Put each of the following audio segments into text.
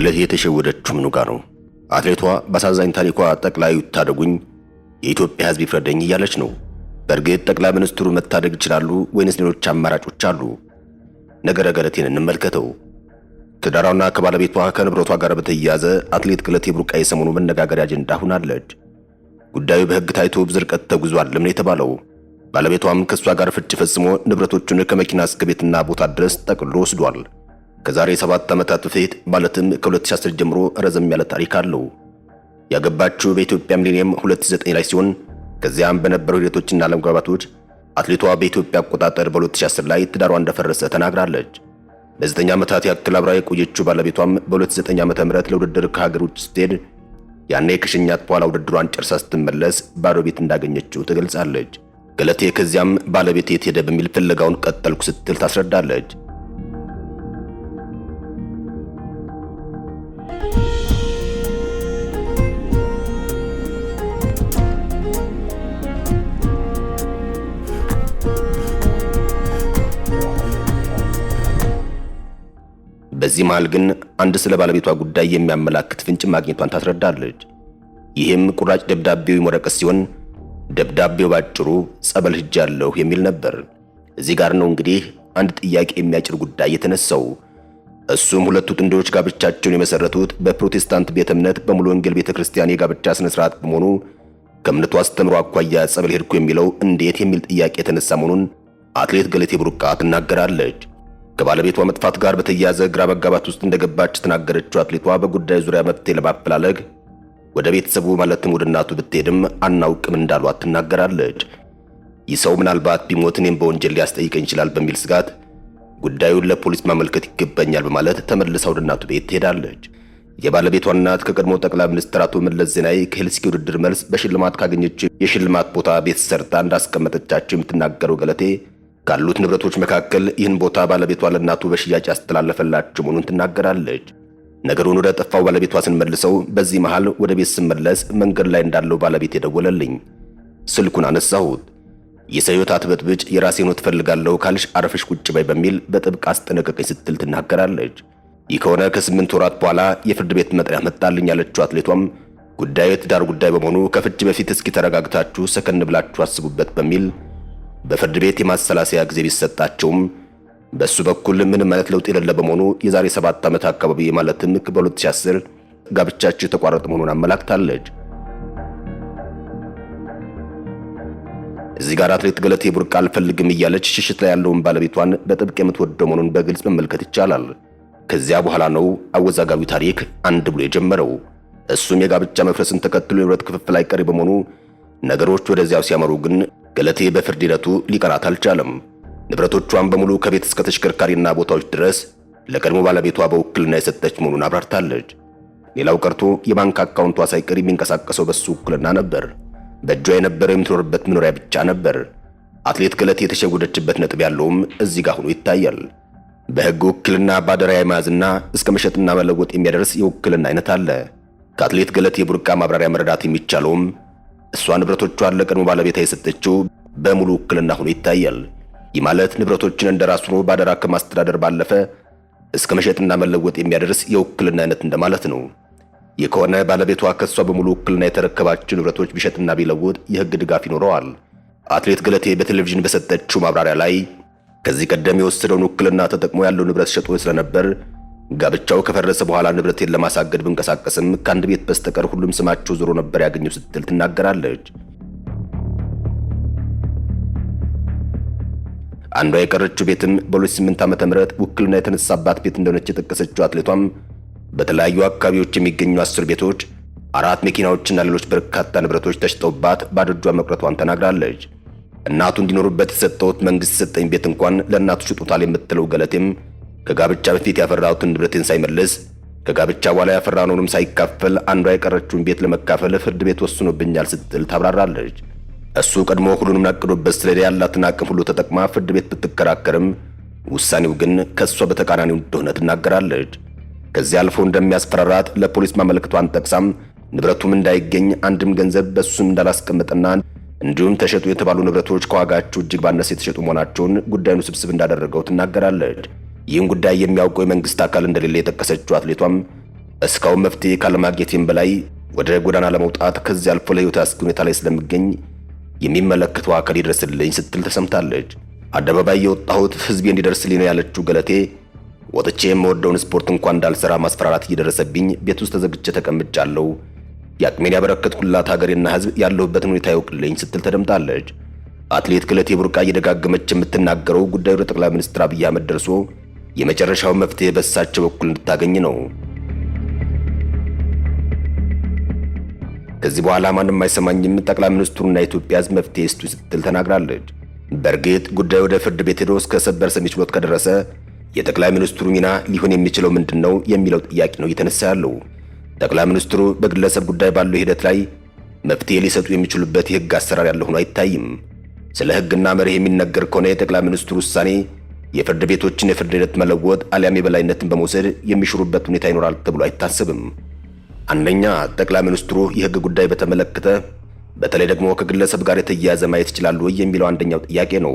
ገለቴ የተሸወደችው ምኑ ጋር ነው? አትሌቷ በአሳዛኝ ታሪኳ ጠቅላዩ ታደጉኝ የኢትዮጵያ ሕዝብ ይፍረደኝ እያለች ነው። በእርግጥ ጠቅላይ ሚኒስትሩ መታደግ ይችላሉ ወይንስ ሌሎች አማራጮች አሉ? ነገረ ገለቴን እንመልከተው። ትዳሯና ከባለቤቷ ከንብረቷ ጋር በተያያዘ አትሌት ገለቴ ቡርቃ የሰሞኑ መነጋገሪያ አጀንዳ ሆናለች። ጉዳዩ በሕግ ታይቶ በዝርቀት ተጉዟል ለምን የተባለው ባለቤቷም ከሷ ጋር ፍቺ ፈጽሞ ንብረቶቹን ከመኪና እስከ ቤትና ቦታ ድረስ ጠቅልሎ ወስዷል። ከዛሬ 7 ዓመታት በፊት ማለትም ከ2010 ጀምሮ ረዘም ያለ ታሪክ አለው። ያገባችው በኢትዮጵያ ሚሊኒየም 2009 ላይ ሲሆን ከዚያም በነበሩ ሂደቶችና አለመግባባቶች አትሌቷ በኢትዮጵያ አቆጣጠር በ2010 ላይ ትዳሯ እንደፈረሰ ተናግራለች። ለ9 ዓመታት ያክል አብራ የቆየችው ባለቤቷም በ2009 ዓ.ም ለውድድር ከሀገር ውጭ ስትሄድ ያኔ ከሽኛት በኋላ ውድድሯን ጨርሳ ስትመለስ ባዶ ቤት እንዳገኘችው ትገልጻለች። ገለቴ ከዚያም ባለቤቴ የት ሄደ በሚል ፍለጋውን ቀጠልኩ ስትል ታስረዳለች። በዚህ መሃል ግን አንድ ስለ ባለቤቷ ጉዳይ የሚያመላክት ፍንጭ ማግኘቷን ታስረዳለች። ይህም ቁራጭ ደብዳቤው ወረቀት ሲሆን ደብዳቤው ባጭሩ ጸበል ሄጃለሁ የሚል ነበር። እዚህ ጋር ነው እንግዲህ አንድ ጥያቄ የሚያጭር ጉዳይ የተነሳው። እሱም ሁለቱ ጥንዶች ጋብቻቸውን የመሰረቱት በፕሮቴስታንት ቤተ እምነት በሙሉ ወንጌል ቤተክርስቲያን የጋብቻ ስነ ስርዓት በመሆኑ ከእምነቱ አስተምሮ አኳያ ጸበል ሄድኩ የሚለው እንዴት የሚል ጥያቄ የተነሳ መሆኑን አትሌት ገለቴ ቡርቃ ትናገራለች። ከባለቤቷ መጥፋት ጋር በተያያዘ ግራ መጋባት ውስጥ እንደገባች ተናገረችው። አትሌቷ በጉዳዩ ዙሪያ መፍትሄ ለማፈላለግ ወደ ቤተሰቡ ማለትም ወደ እናቱ ብትሄድም አናውቅም እንዳሏት ትናገራለች። ይህ ሰው ምናልባት ቢሞት እኔም በወንጀል ሊያስጠይቀኝ ይችላል በሚል ስጋት ጉዳዩን ለፖሊስ ማመልከት ይገባኛል በማለት ተመልሳ ወደ እናቱ ቤት ትሄዳለች። የባለቤቷ እናት ከቀድሞ ጠቅላይ ሚኒስትር አቶ መለስ ዜናዊ ከሄልሲንኪ ውድድር መልስ በሽልማት ካገኘችው የሽልማት ቦታ ቤት ሰርታ እንዳስቀመጠቻቸው የምትናገረው ገለቴ ካሉት ንብረቶች መካከል ይህን ቦታ ባለቤቷ ለእናቱ በሽያጭ ያስተላለፈላቸው መሆኑን ትናገራለች። ነገሩን ወደ ጠፋው ባለቤቷ ስንመልሰው በዚህ መሃል ወደ ቤት ስመለስ መንገድ ላይ እንዳለው ባለቤት የደወለልኝ። ስልኩን አነሳሁት። የሰውየው አትበጥብጭ የራሴን ሕይወት እፈልጋለሁ ካልሽ አረፈሽ ቁጭ በይ በሚል በጥብቅ አስጠነቀቀኝ ስትል ትናገራለች። ይህ ከሆነ ከ8 ወራት በኋላ የፍርድ ቤት መጥሪያ መጣልኝ ያለችው አትሌቷም ጉዳዩ የትዳር ጉዳይ በመሆኑ ከፍቺ በፊት እስኪ ተረጋግታችሁ ሰከን ብላችሁ አስቡበት በሚል በፍርድ ቤት የማሰላሰያ ጊዜ ቢሰጣቸውም በሱ በኩል ምንም አይነት ለውጥ የሌለ በመሆኑ የዛሬ 7 ዓመት አካባቢ ማለትም በ2010 ጋብቻቸው የተቋረጠ መሆኑን አመላክታለች። እዚህ ጋር አትሌት ገለቴ ቡርቃ አልፈልግም እያለች ሽሽት ላይ ያለውን ባለቤቷን በጥብቅ የምትወደው መሆኑን በግልጽ መመልከት ይቻላል። ከዚያ በኋላ ነው አወዛጋቢው ታሪክ አንድ ብሎ የጀመረው። እሱም የጋብቻ መፍረስን ተከትሎ የንብረት ክፍፍል አይቀሬ በመሆኑ ነገሮች ወደዚያው ሲያመሩ ግን ገለቴ በፍርድ ሂደቱ ሊቀራት አልቻለም። ንብረቶቿን በሙሉ ከቤት እስከ ተሽከርካሪና ቦታዎች ድረስ ለቀድሞ ባለቤቷ በውክልና የሰጠች መሆኑን አብራርታለች። ሌላው ቀርቶ የባንክ አካውንቷ ሳይቀር የሚንቀሳቀሰው በሱ ውክልና ነበር። በእጇ የነበረው የምትኖርበት መኖሪያ ብቻ ነበር። አትሌት ገለቴ የተሸወደችበት ነጥብ ያለውም እዚህ ጋር ሆኖ ይታያል። በሕግ ውክልና ባደራ የመያዝና እስከ መሸጥና መለወጥ የሚያደርስ የውክልና አይነት አለ። ከአትሌት ገለቴ ቡርቃ ማብራሪያ መረዳት የሚቻለውም እሷ ንብረቶቿን ለቀድሞ ባለቤቷ የሰጠችው በሙሉ ውክልና ሆኖ ይታያል። ይህ ማለት ንብረቶችን እንደራሱ ሆኖ ባደራ ከማስተዳደር ባለፈ እስከ መሸጥና መለወጥ የሚያደርስ የውክልና አይነት እንደማለት ነው። ይህ ከሆነ ባለቤቷ ከሷ በሙሉ ውክልና የተረከባቸው ንብረቶች ቢሸጥና ቢለውጥ የሕግ ድጋፍ ይኖረዋል። አትሌት ገለቴ በቴሌቪዥን በሰጠችው ማብራሪያ ላይ ከዚህ ቀደም የወሰደውን ውክልና ተጠቅሞ ያለው ንብረት ሸጦ ስለነበር ጋብቻው ከፈረሰ በኋላ ንብረቴን ለማሳገድ ብንቀሳቀስም ከአንድ ቤት በስተቀር ሁሉም ስማቸው ዞሮ ነበር ያገኘው ስትል ትናገራለች። አንዷ የቀረችው ቤትም በ2008 ዓ.ም ውክልና የተነሳባት ቤት እንደሆነች የጠቀሰችው አትሌቷም በተለያዩ አካባቢዎች የሚገኙ 10 ቤቶች፣ 4 መኪናዎችና ሌሎች በርካታ ንብረቶች ተሽጠውባት ባዶ እጇን መቅረቷን ተናግራለች። እናቱ እንዲኖሩበት የሰጠሁት መንግስት የሰጠኝ ቤት እንኳን ለእናቱ ሽጦታል የምትለው ገለቴም ከጋብቻ በፊት ያፈራሁትን ንብረቴን ሳይመልስ ከጋብቻ በኋላ ያፈራነውንም ሳይካፈል አንዷ የቀረችውን ቤት ለመካፈል ፍርድ ቤት ወስኖብኛል ስትል ታብራራለች። እሱ ቀድሞ ሁሉንም አቅዶበት ስለሌላ ያላትን አቅም ሁሉ ተጠቅማ ፍርድ ቤት ብትከራከርም ውሳኔው ግን ከሷ በተቃራኒው እንደሆነ ትናገራለች። ከዚህ አልፎ እንደሚያስፈራራት ለፖሊስ ማመልከቷን ጠቅሳም ንብረቱም እንዳይገኝ አንድም ገንዘብ በሱም እንዳላስቀመጠና እንዲሁም ተሸጡ የተባሉ ንብረቶች ከዋጋቸው እጅግ ባነሰ የተሸጡ መሆናቸውን ጉዳዩን ስብስብ እንዳደረገው ትናገራለች። ይህን ጉዳይ የሚያውቀው የመንግስት አካል እንደሌለ የጠቀሰችው አትሌቷም እስካሁን መፍትሄ ካለማግኘቴም በላይ ወደ ጎዳና ለመውጣት ከዚህ አልፎ ለሕይወት አስጊ ሁኔታ ላይ ስለሚገኝ የሚመለከተው አካል ይድረስልኝ ስትል ተሰምታለች። አደባባይ የወጣሁት ሕዝቤ እንዲደርስልኝ ነው ያለችው ገለቴ ወጥቼ የምወደውን ስፖርት እንኳን እንዳልሰራ ማስፈራራት እየደረሰብኝ ቤት ውስጥ ተዘግቼ ተቀምጫለሁ። የአቅሜን ያበረከትኩላት ሀገሬና ሕዝብ ያለሁበትን ሁኔታ ያውቅልኝ ስትል ተደምጣለች። አትሌት ገለቴ ቡርቃ እየደጋገመች የምትናገረው ጉዳዩ ለጠቅላይ ሚኒስትር አብይ አህመድ ደርሶ የመጨረሻው መፍትሄ በእሳቸው በኩል እንድታገኝ ነው። ከዚህ በኋላ ማንም አይሰማኝም፣ ጠቅላይ ሚኒስትሩና የኢትዮጵያ ሕዝብ መፍትሄ ይስጡ ስትል ተናግራለች። በእርግጥ ጉዳዩ ወደ ፍርድ ቤት ሄዶ እስከ ሰበር ሰሚ ችሎት ከደረሰ የጠቅላይ ሚኒስትሩ ሚና ሊሆን የሚችለው ምንድነው የሚለው ጥያቄ ነው እየተነሳ ያለው። ጠቅላይ ሚኒስትሩ በግለሰብ ጉዳይ ባለው ሂደት ላይ መፍትሄ ሊሰጡ የሚችሉበት የሕግ አሰራር ያለው ሆኖ አይታይም። ስለ ሕግና መርህ የሚነገር ከሆነ የጠቅላይ ሚኒስትሩ ውሳኔ የፍርድ ቤቶችን የፍርድ ሂደት መለወጥ አሊያም የበላይነትን በመውሰድ የሚሽሩበት ሁኔታ ይኖራል ተብሎ አይታሰብም። አንደኛ፣ ጠቅላይ ሚኒስትሩ የሕግ ጉዳይ በተመለከተ በተለይ ደግሞ ከግለሰብ ጋር የተያያዘ ማየት ይችላሉ የሚለው አንደኛው ጥያቄ ነው።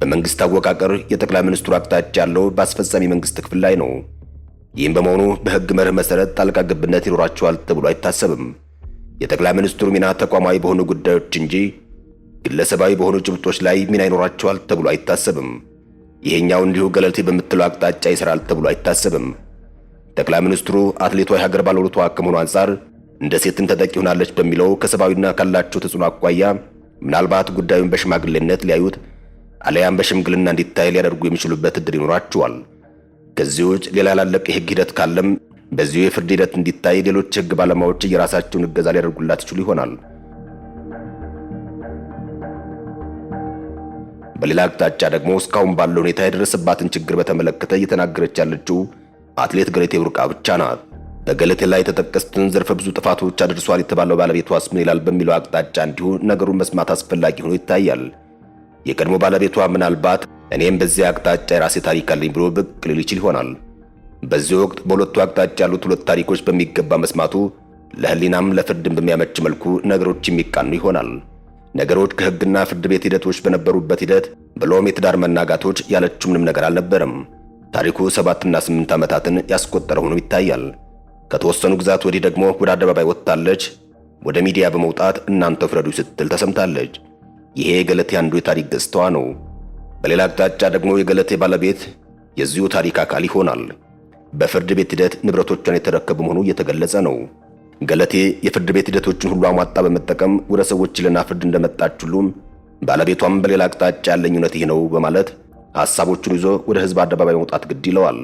በመንግስት አወቃቀር የጠቅላይ ሚኒስትሩ አቅጣጫ ያለው በአስፈጻሚ መንግስት ክፍል ላይ ነው። ይህም በመሆኑ በሕግ መርህ መሰረት ጣልቃ ገብነት ይኖራቸዋል ተብሎ አይታሰብም። የጠቅላይ ሚኒስትሩ ሚና ተቋማዊ በሆኑ ጉዳዮች እንጂ ግለሰባዊ በሆኑ ጭብጦች ላይ ሚና ይኖራቸዋል ተብሎ አይታሰብም። ይሄኛው እንዲሁ ገለልቴ በምትለው አቅጣጫ ይሰራል ተብሎ አይታሰብም። ጠቅላይ ሚኒስትሩ አትሌቷ የሀገር ባለውለቷ ከመሆኑ አንጻር እንደ ሴትም ተጠቂ ሆናለች በሚለው ከሰብአዊና ካላቸው ተጽዕኖ አኳያ ምናልባት ጉዳዩን በሽማግሌነት ሊያዩት አለያም በሽምግልና እንዲታይ ሊያደርጉ የሚችሉበት እድል ይኖራቸዋል። ከዚህ ውጭ ሌላ ያላለቀ የሕግ ሂደት ካለም በዚሁ የፍርድ ሂደት እንዲታይ ሌሎች የሕግ ባለሙያዎች የራሳቸውን እገዛ ሊያደርጉላት ይችሉ ይሆናል። በሌላ አቅጣጫ ደግሞ እስካሁን ባለው ሁኔታ የደረሰባትን ችግር በተመለከተ እየተናገረች ያለችው አትሌት ገለቴ ቡርቃ ብቻ ናት። በገለቴ ላይ የተጠቀሱትን ዘርፈ ብዙ ጥፋቶች አድርሷል የተባለው ባለቤቷስ ምን ይላል በሚለው አቅጣጫ እንዲሁ ነገሩን መስማት አስፈላጊ ሆኖ ይታያል። የቀድሞ ባለቤቷ ምናልባት እኔም በዚህ አቅጣጫ የራሴ ታሪክ አለኝ ብሎ ብቅ ሊል ይችል ይሆናል። በዚህ ወቅት በሁለቱ አቅጣጫ ያሉት ሁለት ታሪኮች በሚገባ መስማቱ ለሕሊናም ለፍርድም በሚያመች መልኩ ነገሮች የሚቃኑ ይሆናል። ነገሮች ከሕግና ፍርድ ቤት ሂደቶች በነበሩበት ሂደት ብሎም የትዳር መናጋቶች ያለችው ምንም ነገር አልነበረም። ታሪኩ 7 እና 8 ዓመታትን ያስቆጠረ ሆኖ ይታያል። ከተወሰኑ ግዛት ወዲህ ደግሞ ወደ አደባባይ ወጥታለች። ወደ ሚዲያ በመውጣት እናንተ ፍረዱ ስትል ተሰምታለች። ይሄ የገለቴ አንዱ የታሪክ ገጽታዋ ነው። በሌላ አቅጣጫ ደግሞ የገለቴ ባለቤት የዚሁ ታሪክ አካል ይሆናል። በፍርድ ቤት ሂደት ንብረቶቿን የተረከበ መሆኑ እየተገለጸ ነው። ገለቴ የፍርድ ቤት ሂደቶችን ሁሉ አሟጣ በመጠቀም ወደ ሰዎች ልና ፍርድ እንደመጣች ሁሉም ባለቤቷም በሌላ አቅጣጫ ያለኝ እውነት ይህ ነው በማለት ሐሳቦቹን ይዞ ወደ ሕዝብ አደባባይ መውጣት ግድ ይለዋል።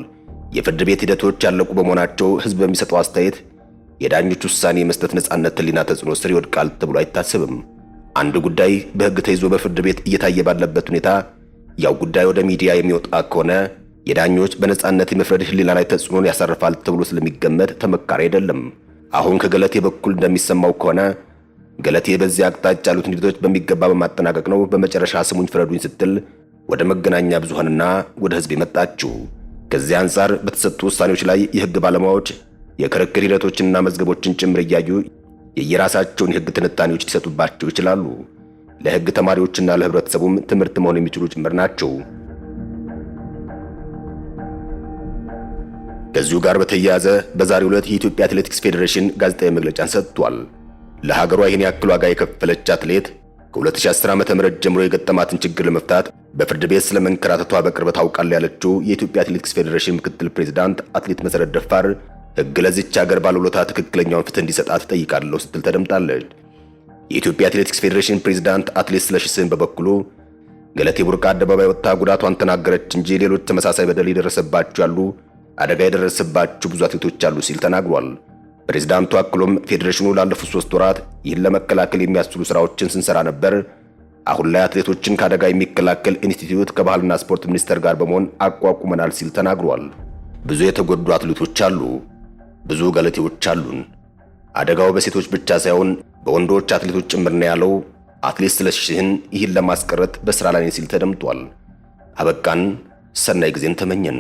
የፍርድ ቤት ሂደቶች ያለቁ በመሆናቸው ሕዝብ በሚሰጠው አስተያየት የዳኞች ውሳኔ የመስጠት ነጻነት ሕሊና ተጽዕኖ ስር ይወድቃል ተብሎ አይታሰብም። አንድ ጉዳይ በሕግ ተይዞ በፍርድ ቤት እየታየ ባለበት ሁኔታ ያው ጉዳይ ወደ ሚዲያ የሚወጣ ከሆነ የዳኞች በነጻነት የመፍረድ ሕሊና ላይ ተጽዕኖን ያሳርፋል ተብሎ ስለሚገመት ተመካሪ አይደለም። አሁን ከገለቴ በኩል እንደሚሰማው ከሆነ ገለቴ በዚህ አቅጣጫ ያሉትን ሂደቶች በሚገባ በማጠናቀቅ ነው በመጨረሻ ስሙኝ ፍረዱኝ ስትል ወደ መገናኛ ብዙሃንና ወደ ሕዝብ የመጣችው። ከዚህ አንጻር በተሰጡ ውሳኔዎች ላይ የሕግ ባለሙያዎች የክርክር ሂደቶችንና መዝገቦችን ጭምር እያዩ የየራሳቸውን የሕግ ትንታኔዎች ሊሰጡባቸው ይችላሉ። ለሕግ ተማሪዎችና ለህብረተሰቡም ትምህርት መሆን የሚችሉ ጭምር ናቸው። ከዚሁ ጋር በተያያዘ በዛሬው ዕለት የኢትዮጵያ አትሌቲክስ ፌዴሬሽን ጋዜጣዊ መግለጫን ሰጥቷል። ለሀገሯ ይህን ያክል ዋጋ የከፈለች አትሌት ከ2010 ዓ.ም ጀምሮ የገጠማትን ችግር ለመፍታት በፍርድ ቤት ስለመንከራተቷ በቅርበት ታውቃለህ ያለችው የኢትዮጵያ አትሌቲክስ ፌዴሬሽን ምክትል ፕሬዝዳንት አትሌት መሰረት ደፋር ሕግ ለዚች ሀገር ባለውለታ ትክክለኛውን ፍትህ እንዲሰጣት ጠይቃለሁ ስትል ተደምጣለች። የኢትዮጵያ አትሌቲክስ ፌዴሬሽን ፕሬዝዳንት አትሌት ስለሺ ስህን በበኩሉ ገለቴ ቡርቃ አደባባይ ወጥታ ጉዳቷን ተናገረች እንጂ ሌሎች ተመሳሳይ በደል የደረሰባቸው ያሉ አደጋ የደረሰባቸው ብዙ አትሌቶች አሉ ሲል ተናግሯል። ፕሬዝዳንቱ አክሎም ፌዴሬሽኑ ላለፉት 3 ወራት ይህን ለመከላከል የሚያስችሉ ስራዎችን ስንሰራ ነበር። አሁን ላይ አትሌቶችን ከአደጋ የሚከላከል ኢንስቲትዩት ከባህልና ስፖርት ሚኒስቴር ጋር በመሆን አቋቁመናል ሲል ተናግሯል። ብዙ የተጎዱ አትሌቶች አሉ፣ ብዙ ገለቴዎች አሉን። አደጋው በሴቶች ብቻ ሳይሆን በወንዶች አትሌቶች ጭምር ነው ያለው አትሌት ስለሺ ስህን ይህን ለማስቀረት በስራ ላይ ሲል ተደምጧል። አበቃን። ሰናይ ጊዜን ተመኘን።